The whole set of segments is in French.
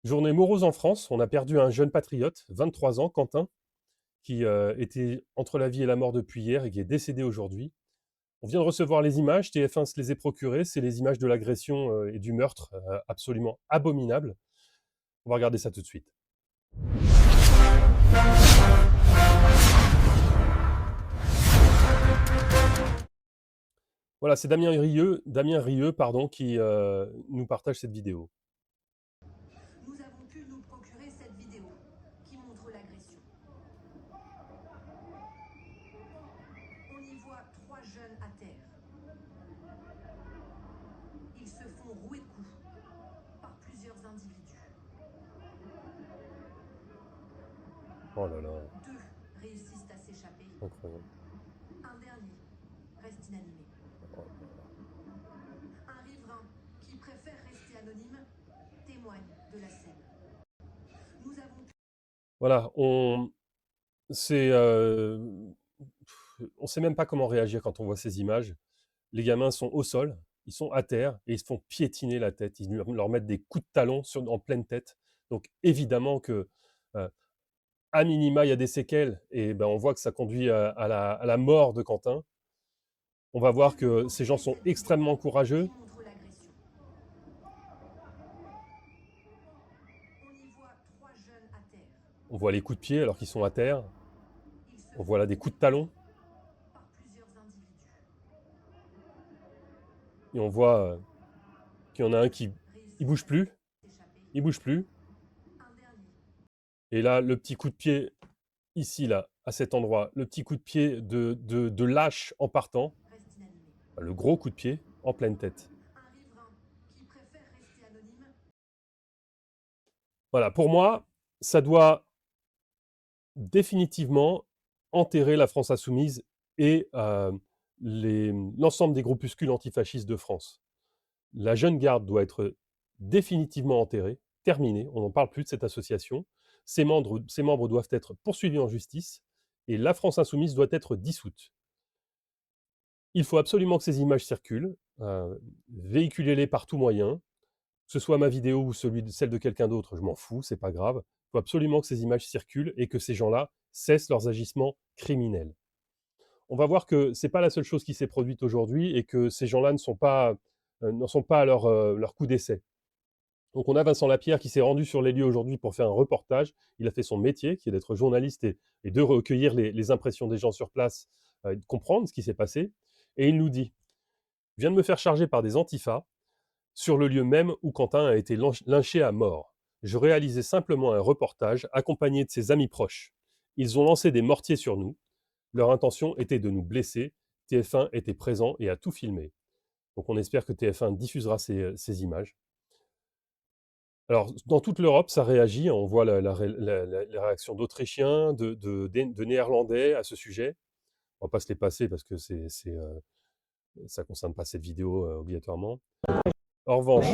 Journée morose en France, on a perdu un jeune patriote, 23 ans, Quentin, qui était entre la vie et la mort depuis hier et qui est décédé aujourd'hui. On vient de recevoir les images, TF1 se les est procurées, c'est les images de l'agression et du meurtre absolument abominable. On va regarder ça tout de suite. Voilà, c'est Damien Rieu qui nous partage cette vidéo. Nous avons pu nous procurer cette vidéo qui montre l'agression. On y voit trois jeunes à terre. Ils se font rouer de coups par plusieurs individus. Oh là là, Deux réussissent à s'échapper. incroyable. Un dernier reste inanimé. Oh là là. Un riverain qui préfère rester anonyme témoigne de la scène. Nous avons pu... Voilà, on sait même pas comment réagir quand on voit ces images. Les gamins sont au sol, ils sont à terre et ils se font piétiner la tête. Ils leur mettent des coups de talon en pleine tête. Donc évidemment que, euh, à minima, il y a des séquelles et ben, on voit que ça conduit à la mort de Quentin. On va pu voir nous que ces gens procurer sont cette vidéo extrêmement qui courageux. montre l'agression. On y voit trois jeunes à terre. On voit les coups de pied alors qu'ils sont à terre. Ils se On font voit là des rouer coups de de talon coups par plusieurs individus. et on voit qu'il y en a un Deux qui il réussissent bouge à plus, s'échapper. il bouge plus. Un dernier Et là, le petit coup de pied ici, là, à cet endroit, le petit coup de pied de lâche en partant, reste inanimé. le gros coup de pied en pleine tête. Un riverain qui préfère rester anonyme. Voilà, pour moi, ça doit définitivement enterrer la France insoumise et l'ensemble des groupuscules antifascistes de France. La jeune garde doit être définitivement enterrée, terminée, on n'en parle plus de cette association. Ses membres doivent être poursuivis en justice et la France insoumise doit être dissoute. Il faut absolument que ces images circulent, véhiculez-les par tout moyen, que ce soit ma vidéo ou celle de quelqu'un d'autre, je m'en fous, c'est pas grave. Il faut absolument que ces images circulent et que ces gens-là cessent leurs agissements criminels. On va voir que c'est pas la seule chose qui s'est produite aujourd'hui et que ces gens-là n'en sont pas à leur coup d'essai. Donc on a Vincent Lapierre qui s'est rendu sur les lieux aujourd'hui pour faire un reportage. Il a fait son métier, qui est d'être journaliste et de recueillir les impressions des gens sur place, et de comprendre ce qui s'est passé. Et il nous dit, je viens de me faire charger par des antifas sur le lieu même où Quentin a été lynché à mort. Je réalisais simplement un reportage accompagné de ses amis proches. Ils ont lancé des mortiers sur nous. Leur intention était de nous blesser. TF1 était présent et a tout filmé. Donc on espère que TF1 diffusera ces images. Alors, dans toute l'Europe, ça réagit. On voit la réaction d'Autrichiens, de Néerlandais à ce sujet. On va pas se les passer parce que ça ne concerne pas cette vidéo obligatoirement. En revanche,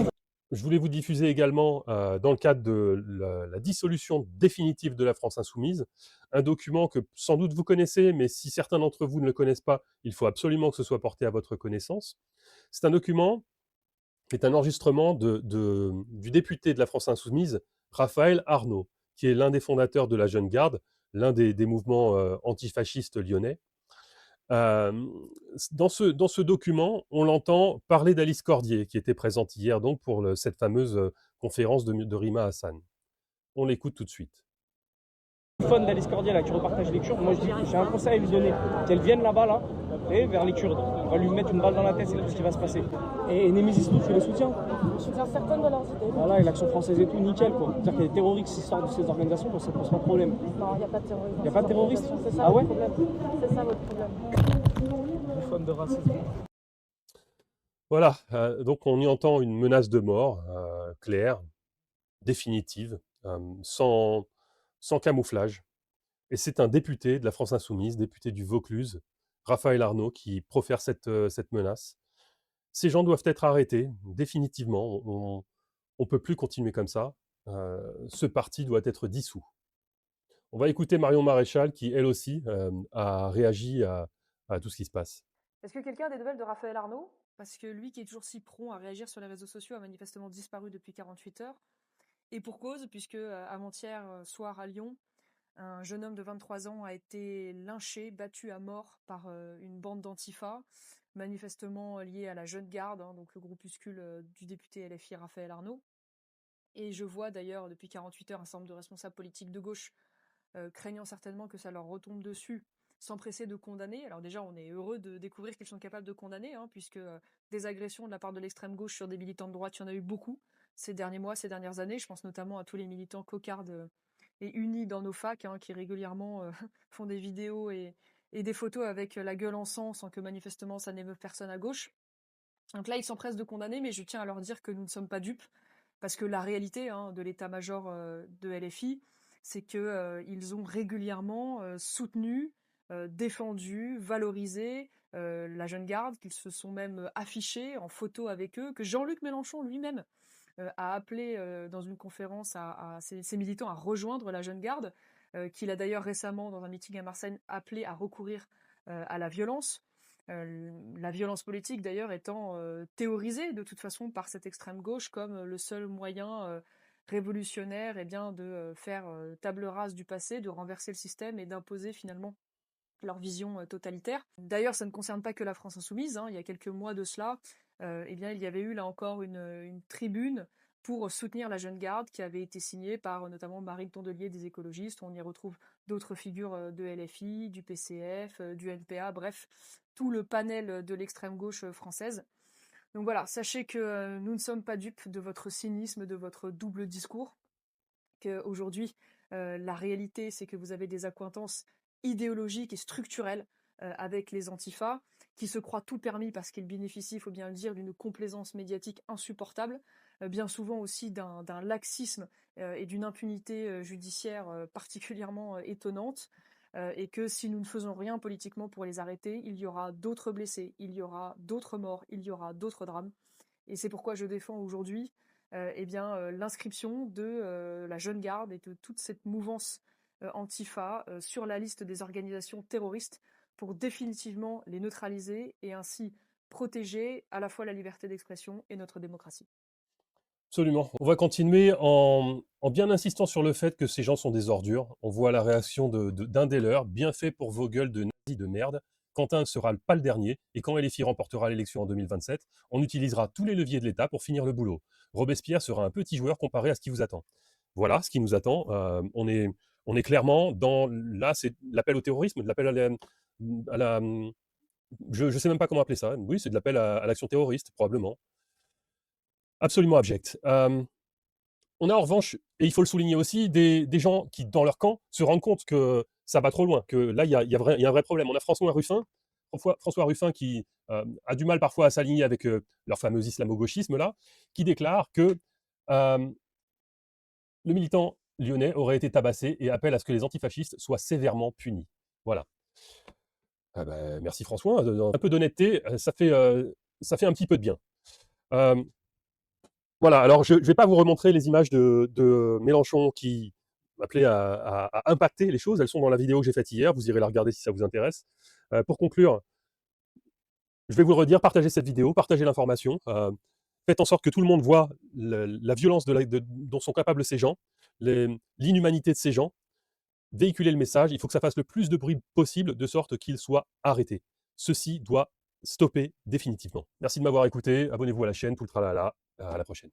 je voulais vous diffuser également, dans le cadre de la dissolution définitive de la France insoumise, un document que sans doute vous connaissez, mais si certains d'entre vous ne le connaissent pas, il faut absolument que ce soit porté à votre connaissance. C'est un document qui est un enregistrement du député de la France insoumise, Raphaël Arnaud, qui est l'un des fondateurs de la Jeune Garde, l'un des mouvements antifascistes lyonnais. Euh, dans ce document, on l'entend parler d'Alice Cordier, qui était présente hier donc pour cette fameuse conférence de Rima Hassan. On l'écoute tout de suite. Fun d'Alice Cordier là qui repartage les Kurdes, moi je dis j'ai un conseil à lui donner, qu'elle vienne là-bas là, et vers les Kurdes. On va lui mettre une balle dans la tête, c'est tout ce qui va se passer. Et Nemesis nous, tu les soutiens? Je soutiens certaines de leurs idées. Voilà, et l'action française et tout, nickel quoi. C'est-à-dire qu'il y a des terroristes qui sortent de ces organisations, donc ça pose pas de problème. Non, il n'y a pas de terrorisme. Il n'y a pas de terroristes? C'est ça Ah votre ouais? problème. C'est ça votre problème. Fun de racisme. Voilà, donc on y entend une menace de mort claire, définitive, sans camouflage. Et c'est un député de la France insoumise, député du Vaucluse, Raphaël Arnaud, qui profère cette menace. Ces gens doivent être arrêtés, définitivement. On ne peut plus continuer comme ça. Ce parti doit être dissous. On va écouter Marion Maréchal, qui, elle aussi, a réagi à tout ce qui se passe. Est-ce que quelqu'un a des nouvelles de Raphaël Arnaud? Parce que lui qui est toujours si prompt à réagir sur les réseaux sociaux a manifestement disparu depuis 48 heures. Et pour cause, puisque avant-hier soir à Lyon, un jeune homme de 23 ans a été lynché, battu à mort par une bande d'Antifa, manifestement liée à la Jeune Garde, hein, donc le groupuscule du député LFI Raphaël Arnaud. Et je vois d'ailleurs depuis 48 heures un certain nombre de responsables politiques de gauche craignant certainement que ça leur retombe dessus, s'empresser de condamner. Alors déjà, on est heureux de découvrir qu'ils sont capables de condamner, hein, puisque des agressions de la part de l'extrême gauche sur des militants de droite, il y en a eu beaucoup ces derniers mois, ces dernières années. Je pense notamment à tous les militants cocardes et unis dans nos facs, hein, qui régulièrement font des vidéos et des photos avec la gueule en sang, sans que manifestement ça n'émeuve personne à gauche. Donc là, ils s'empressent de condamner, mais je tiens à leur dire que nous ne sommes pas dupes, parce que la réalité, hein, de l'état-major de LFI, c'est qu'ils ont régulièrement soutenu, défendu, valorisé la Jeune Garde, qu'ils se sont même affichés en photo avec eux, que Jean-Luc Mélenchon lui-même a appelé dans une conférence à ses militants à rejoindre la Jeune Garde, qu'il a d'ailleurs récemment, dans un meeting à Marseille, appelé à recourir à la violence. La violence politique, d'ailleurs, étant théorisée de toute façon par cette extrême gauche comme le seul moyen révolutionnaire de faire table rase du passé, de renverser le système et d'imposer finalement leur vision totalitaire. D'ailleurs, ça ne concerne pas que la France insoumise, hein. Il y a quelques mois de cela, il y avait eu là encore une tribune pour soutenir la Jeune Garde qui avait été signée par notamment Marine Tondelier des écologistes. On y retrouve d'autres figures de LFI, du PCF, du NPA, bref, tout le panel de l'extrême gauche française. Donc voilà, sachez que nous ne sommes pas dupes de votre cynisme, de votre double discours, qu'aujourd'hui, la réalité, c'est que vous avez des accointances idéologiques et structurelles avec les antifas, qui se croient tout permis parce qu'ils bénéficient, il faut bien le dire, d'une complaisance médiatique insupportable, bien souvent aussi d'un laxisme et d'une impunité judiciaire particulièrement étonnante, et que si nous ne faisons rien politiquement pour les arrêter, il y aura d'autres blessés, il y aura d'autres morts, il y aura d'autres drames. Et c'est pourquoi je défends aujourd'hui l'inscription de la Jeune Garde et de toute cette mouvance Antifa sur la liste des organisations terroristes pour définitivement les neutraliser et ainsi protéger à la fois la liberté d'expression et notre démocratie. Absolument. On va continuer en bien insistant sur le fait que ces gens sont des ordures. On voit la réaction d'un des leurs, bien fait pour vos gueules de nazis de merde. Quentin ne sera pas le dernier, et quand LFI remportera l'élection en 2027, on utilisera tous les leviers de l'État pour finir le boulot. Robespierre sera un petit joueur comparé à ce qui vous attend. Voilà ce qui nous attend. On est clairement dans... Là, c'est l'appel au terrorisme, de l'appel à la je ne sais même pas comment appeler ça. Oui, c'est de l'appel à l'action terroriste, probablement. Absolument abject. On a en revanche, et il faut le souligner aussi, des gens qui, dans leur camp, se rendent compte que ça va trop loin, que là, il y a un vrai problème. On a François Ruffin qui a du mal parfois à s'aligner avec leur fameux islamo-gauchisme, là, qui déclare que le militant lyonnais aurait été tabassé et appelle à ce que les antifascistes soient sévèrement punis. Voilà. Merci François. Un peu d'honnêteté, ça fait un petit peu de bien. Voilà, alors je ne vais pas vous remontrer les images de Mélenchon qui appelait à impacter les choses. Elles sont dans la vidéo que j'ai faite hier. Vous irez la regarder si ça vous intéresse. Pour conclure, je vais vous le redire, partagez cette vidéo, partagez l'information. Faites en sorte que tout le monde voit la violence dont sont capables ces gens, l'inhumanité de ces gens. Véhiculez le message. Il faut que ça fasse le plus de bruit possible de sorte qu'ils soient arrêtés. Ceci doit stopper définitivement. Merci de m'avoir écouté. Abonnez-vous à la chaîne. Tout le tralala. À la prochaine.